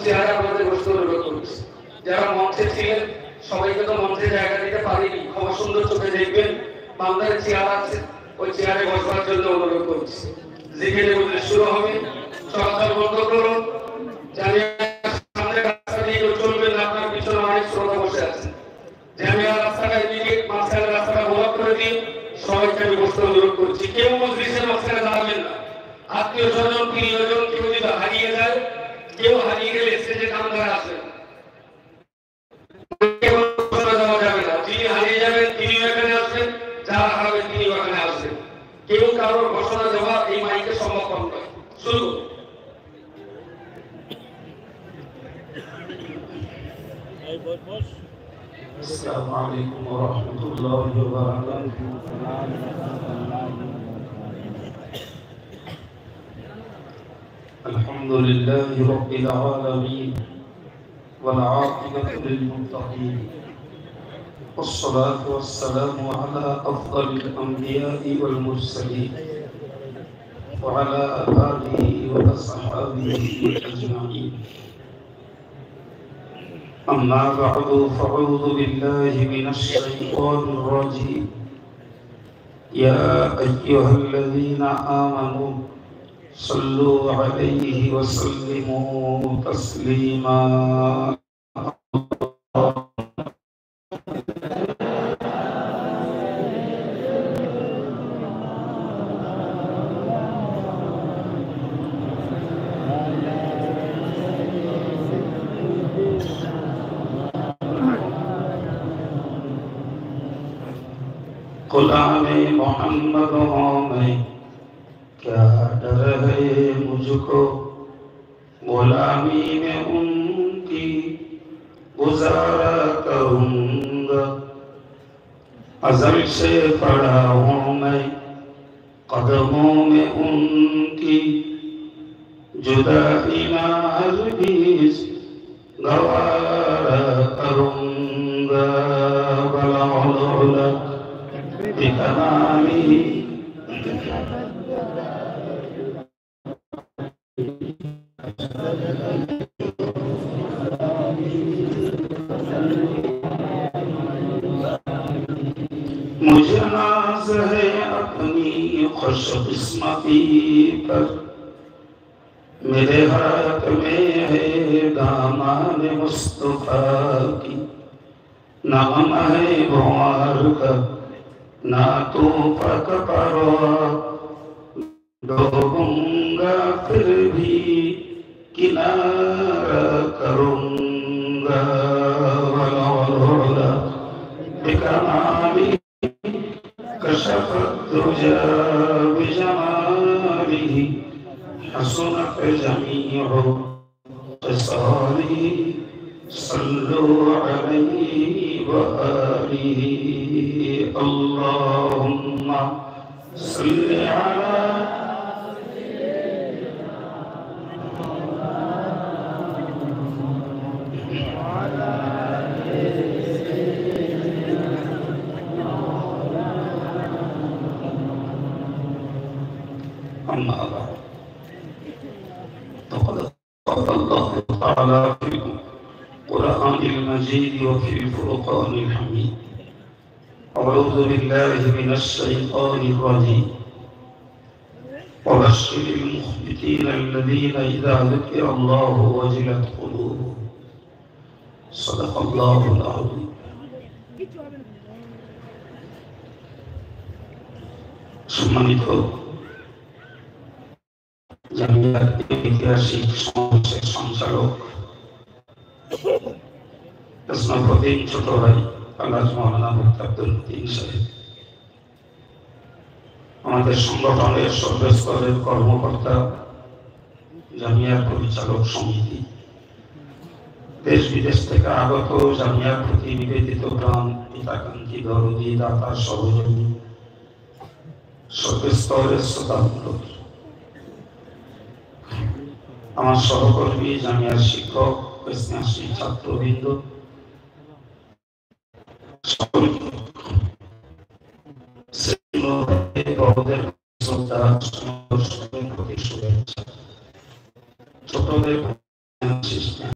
চেহারা আপনাদের বসতে অনুরোধ করছি। যারা মঞ্চে ছিলেন সবাইকে তো মঞ্চে জায়গা দিতে পারিনি, ক্ষমা সুন্দর চোখে দেখবেন। বান্দার চেয়ার আছে, ওই চেয়ারে বসবার জন্য অনুরোধ করছি। যেখানে বললে শুরু হবে, চলাচল বন্ধ করুন। জামিয়ার সামনে রাস্তা দিয়ে চলবেন না, আপনার পিছনে অনেক শ্রোতা বসে আছে। জামিয়ার রাস্তাটা দিকে মাঝখানে রাস্তাটা ব্লক করে দিন। সবাইকে আমি বসতে অনুরোধ করছি। কেউ মজলিসের মাঝখানে দাঁড়াবেন না। আত্মীয় স্বজন, প্রিয়জন কেউ যদি হারিয়ে যায়, কেউ হারিয়ে গেলে স্টেজে নাম ধরে আসবেন, দেওয়া যাবে না। যিনি হারিয়ে যাবেন তিনি এখানে আসবেন, যারা হারাবেন তিনি এখানে আসবেন। কেউ কারোর ঘোষণা দেওয়া এই মাইকে সম্ভব নয়। শুরু। আসসালামু আলাইকুম ওয়া রাহমাতুল্লাহি ওয়া বারাকাতুহু। আলহামদুলিল্লাহি রাব্বিল আলামিন ওয়াল আকিবাতু লিল মুত্তাকিন والصلاة والسلام على أفضل الأنبياء والمرسلين وعلى آله وأصحابه أجمعين. أما بعد فأعوذ بالله من الشيطان الرجيم. يا أيها الذين آمنوا صلوا عليه وسلموا تسليما. गुलाम मोहम्मद में क्या डर है मुझको, गुलामी में उनकी गुजारा करूंगा। अज़ल से पड़ा हूँ मैं कदमों में उनकी, जुदाई ना हरगिज़ गवारा करूंगा। बला بكماله मुझे नाज़ है अपनी खुशकिस्मती पर, मेरे हाथ में है दामन मुस्तफा की। नाम है भंवर का ना तो पक परवा, डूबूंगा फिर भी किनारा करूंगा। वला बिकमाली कशफत दुजा बिजमालिही, हसनत जमीउ क़िसाली, सल्लु अलैहि व आलिही। अल्लाहुम्मा सल्लि अला अम्मा बाद। फ़क़द क़ाल अल्लाहु तआला फ़िल क़ुरआनिल मजीद व फ़िल फ़ुरक़ानिल हमीद। أعوذ بالله من الشيطان الرجيم. وبشر المخبتين الذين إذا ذكر الله وجلت قلوبهم. صدق الله العظيم. সম্মানিত জামিয়ার ঐতিহাসিক সমাবেশের সঞ্চালক প্রতিম ছোট ভাই আমাদের সংগঠনের সর্বস্তরের কর্মকর্তা, জামিয়ার পরিচালক সমিতি, দেশ বিদেশ থেকে আগত জামিয়ার প্রতি নিবেদিত প্রাণ, পিতাকাঙ্ক্ষী দরদী দাতা সহযোগী, সর্বস্তরের শ্রোতাবৃন্দ, আমার সহকর্মী, জামিয়ার শিক্ষক, ছাত্রবৃন্দ, ছোটদের